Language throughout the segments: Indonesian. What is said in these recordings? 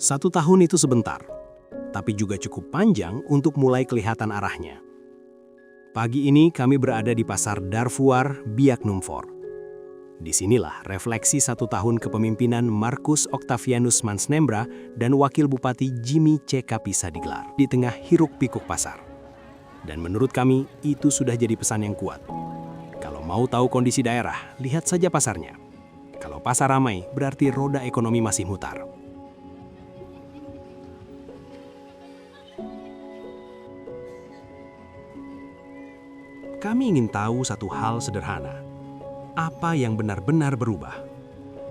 1 tahun itu sebentar, tapi juga cukup panjang untuk mulai kelihatan arahnya. Pagi ini kami berada di Pasar Darfuar, Biak Numfor. Disinilah refleksi 1 tahun kepemimpinan Markus Octavianus Mansnembra dan Wakil Bupati Jimmy C. Kapisa digelar di tengah hiruk-pikuk pasar. Dan menurut kami, itu sudah jadi pesan yang kuat. Kalau mau tahu kondisi daerah, lihat saja pasarnya. Kalau pasar ramai, berarti roda ekonomi masih mutar. Kami ingin tahu satu hal sederhana. Apa yang benar-benar berubah?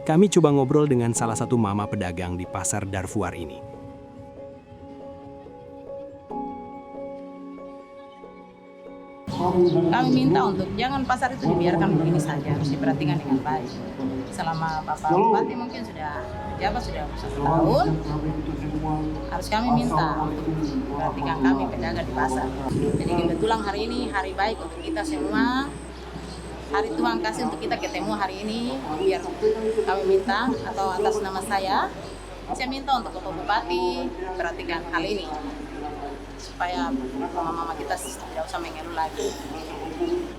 Kami coba ngobrol dengan salah satu mama pedagang di Pasar Darfuar ini. Kami minta untuk jangan pasar itu dibiarkan begini saja, harus diperhatikan dengan baik. Selama Bapak Bupati mungkin sudah menjabat sudah 1 tahun, harus kami minta untuk perhatikan kami pedagang di pasar. Jadi kebetulan hari ini hari baik untuk kita semua. Hari Tuhan kasih untuk kita ketemu hari ini, biar kami minta atau atas nama saya minta untuk Bapak Bupati perhatikan hal ini. Supaya mama-mama kita tidak usah mengeluh lagi.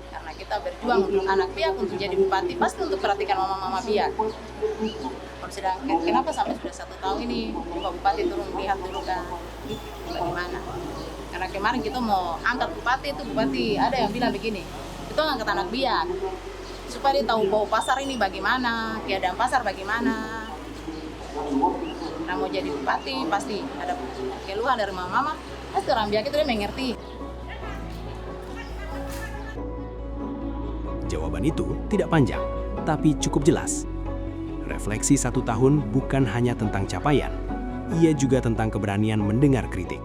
Karena kita berjuang untuk anak Biak untuk jadi bupati, pasti untuk perhatikan mama-mama Biak. Kalau sedangkan kenapa sampai sudah 1 tahun ini Bapak Bupati turun lihat dulu kan bagaimana. Karena kemarin kita mau angkat bupati itu bupati ada yang bilang begini, itu angkat anak Biak supaya dia tahu bahwa pasar ini bagaimana, keadaan pasar bagaimana. Nah mau jadi bupati pasti ada keluhan dari mama-mama. Pasti orang Biak itu dia mengerti. Jawaban itu tidak panjang, tapi cukup jelas. Refleksi 1 tahun bukan hanya tentang capaian, ia juga tentang keberanian mendengar kritik.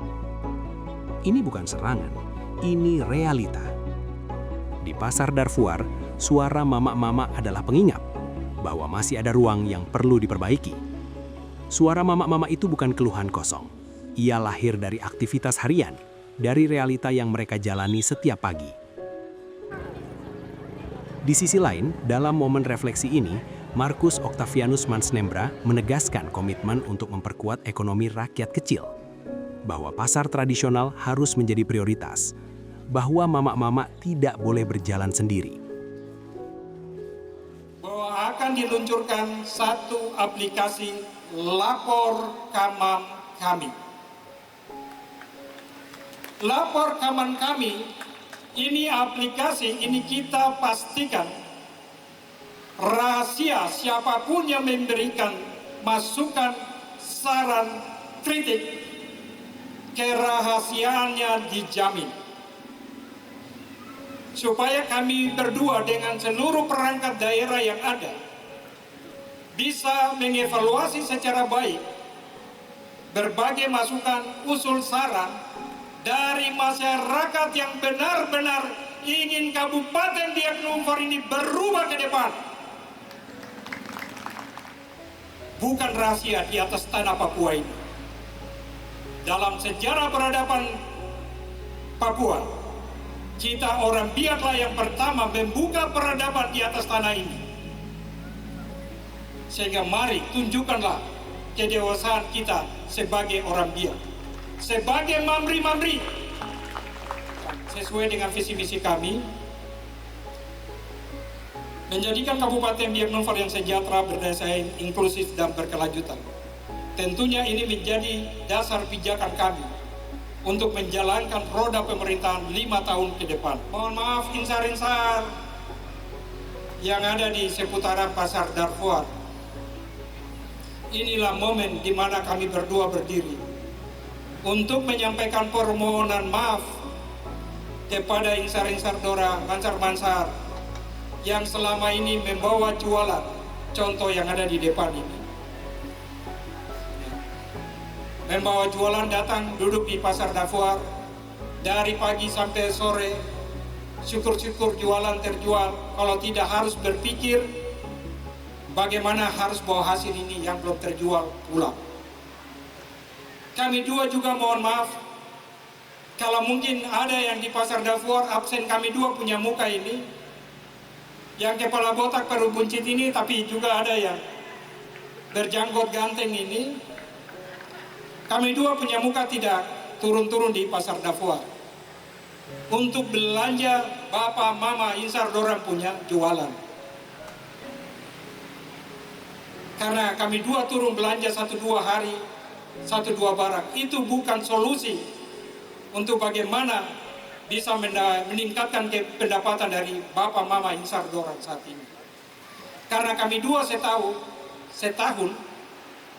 Ini bukan serangan, ini realita. Di Pasar Darfuar, suara mama-mama adalah pengingat bahwa masih ada ruang yang perlu diperbaiki. Suara mama-mama itu bukan keluhan kosong. Ia lahir dari aktivitas harian, dari realita yang mereka jalani setiap pagi. Di sisi lain, dalam momen refleksi ini, Markus Octavianus Mansnembra menegaskan komitmen untuk memperkuat ekonomi rakyat kecil, bahwa pasar tradisional harus menjadi prioritas, bahwa mama-mama tidak boleh berjalan sendiri. Bahwa akan diluncurkan satu aplikasi Lapor Kamam Kami. Lapor Kaman Kami, ini aplikasi, ini kita pastikan rahasia siapapun yang memberikan masukan, saran, kritik, kerahasiaannya dijamin. Supaya kami berdua dengan seluruh perangkat daerah yang ada bisa mengevaluasi secara baik berbagai masukan, usul, saran dari masyarakat yang benar-benar ingin Kabupaten Biak Numfor ini berubah ke depan. Bukan rahasia di atas tanah Papua ini. Dalam sejarah peradaban Papua, kita orang Biaklah yang pertama membuka peradaban di atas tanah ini. Sehingga mari tunjukkanlah kedewasaan kita sebagai orang Biak. Sebagai mamri-mamri, sesuai dengan visi misi kami, menjadikan Kabupaten Biak Numfor yang sejahtera, berdaya, inklusif, dan berkelanjutan. Tentunya ini menjadi dasar pijakan kami untuk menjalankan roda pemerintahan 5 tahun ke depan. Mohon maaf insar-insar yang ada di seputaran Pasar Darfuar. Inilah momen di mana kami berdua berdiri untuk menyampaikan permohonan maaf kepada insar-insar Dora, mansar-mansar yang selama ini membawa jualan, contoh yang ada di depan ini. Membawa jualan datang duduk di Pasar Darfuar dari pagi sampai sore, syukur-syukur jualan terjual, kalau tidak harus berpikir bagaimana harus bawa hasil ini yang belum terjual pulang. Kami juga mohon maaf kalau mungkin ada yang di Pasar Darfuar absen, kami punya muka ini yang kepala botak perut buncit ini, tapi juga ada yang berjanggot ganteng ini. kami dua punya muka tidak turun-turun di pasar Darfur untuk belanja Bapak Mama Insar dorang punya jualan. Karena kami dua turun belanja 1-2 hari, 1-2 barang, itu bukan solusi untuk bagaimana bisa meningkatkan pendapatan dari Bapak Mama Insar dorang saat ini. Karena kami dua setahun,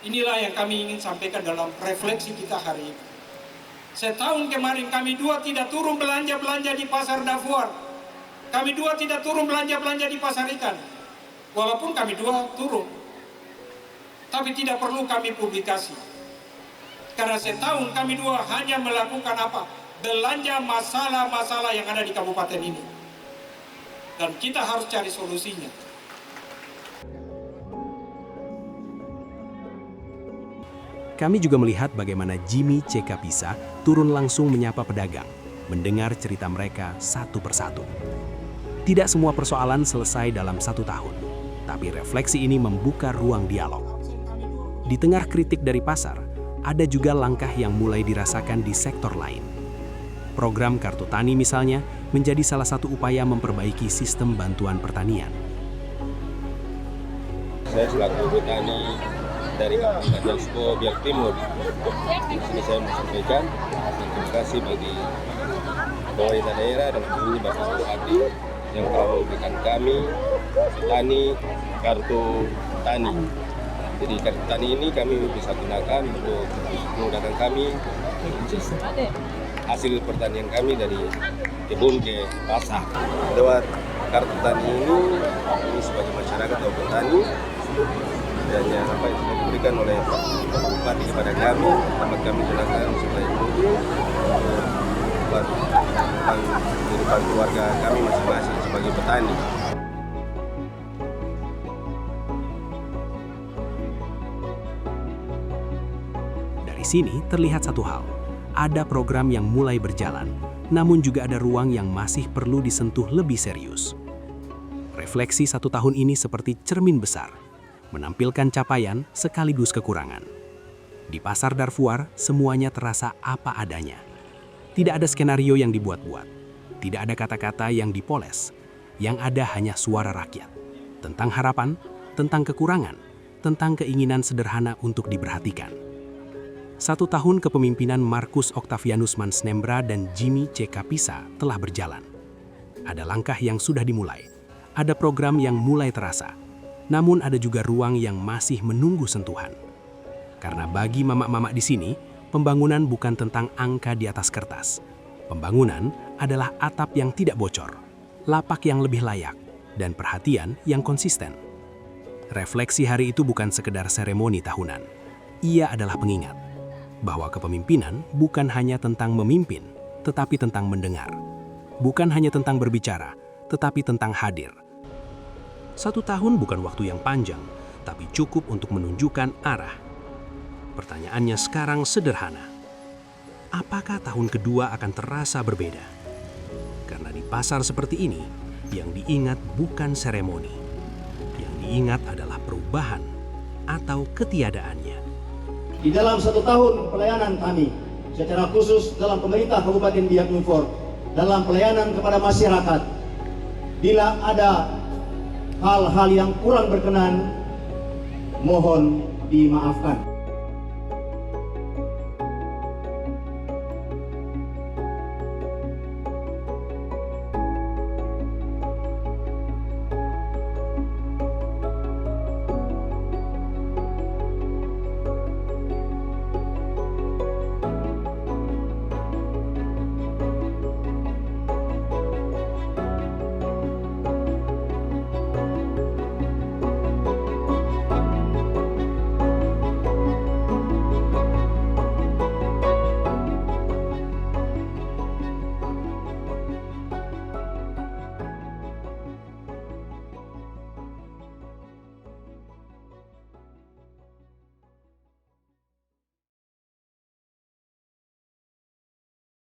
inilah yang kami ingin sampaikan dalam refleksi kita hari ini. Setahun kemarin kami dua tidak turun belanja-belanja di pasar Darfur. Kami dua tidak turun belanja-belanja di pasar ikan. Walaupun kami dua turun. Tapi tidak perlu kami publikasi. Karena setahun kami dua hanya melakukan apa? Belanja masalah-masalah yang ada di kabupaten ini. Dan kita harus cari solusinya. Kami juga melihat bagaimana Jimmy C. Kapisa turun langsung menyapa pedagang, mendengar cerita mereka satu persatu. Tidak semua persoalan selesai dalam 1 tahun, tapi refleksi ini membuka ruang dialog. Di tengah kritik dari pasar, ada juga langkah yang mulai dirasakan di sektor lain. Program Kartu Tani misalnya menjadi salah satu upaya memperbaiki sistem bantuan pertanian. Saya selaku petani dari Kabupaten Dasko Biak Timur. Di sini saya mau sampaikan terima kasih bagi pemerintah daerah dan ini Bapak Bupati yang telah memberikan kami petani kartu tani. Jadi kartu tani ini kami bisa gunakan untuk memudahkan kami hasil pertanian kami dari kebun ke pasar. Lewat kartu tani ini sebagai masyarakat atau petani dan yang apa yang sudah diberikan oleh Bupati kepada kami, dapat kami gunakan sebaik mungkin buat kehidupan keluarga kami masing-masing sebagai petani. Dari sini terlihat satu hal, ada program yang mulai berjalan, namun juga ada ruang yang masih perlu disentuh lebih serius. Refleksi 1 tahun ini seperti cermin besar, menampilkan capaian sekaligus kekurangan. Di pasar Darfur, semuanya terasa apa adanya. Tidak ada skenario yang dibuat-buat, tidak ada kata-kata yang dipoles, yang ada hanya suara rakyat. Tentang harapan, tentang kekurangan, tentang keinginan sederhana untuk diperhatikan. 1 tahun kepemimpinan Markus Octavianus Mansnembra dan Jimmy C. Kapisa telah berjalan. Ada langkah yang sudah dimulai, ada program yang mulai terasa, namun ada juga ruang yang masih menunggu sentuhan. Karena bagi mama-mama di sini, pembangunan bukan tentang angka di atas kertas. Pembangunan adalah atap yang tidak bocor, lapak yang lebih layak, dan perhatian yang konsisten. Refleksi hari itu bukan sekedar seremoni tahunan. Ia adalah pengingat bahwa kepemimpinan bukan hanya tentang memimpin, tetapi tentang mendengar. Bukan hanya tentang berbicara, tetapi tentang hadir. 1 tahun bukan waktu yang panjang, tapi cukup untuk menunjukkan arah. Pertanyaannya sekarang sederhana. Apakah tahun kedua akan terasa berbeda? Karena di pasar seperti ini, yang diingat bukan seremoni. Yang diingat adalah perubahan atau ketiadaannya. Di dalam 1 tahun pelayanan kami, secara khusus dalam pemerintah Kabupaten Biak Numfor, dalam pelayanan kepada masyarakat, bila ada hal-hal yang kurang berkenan, mohon dimaafkan.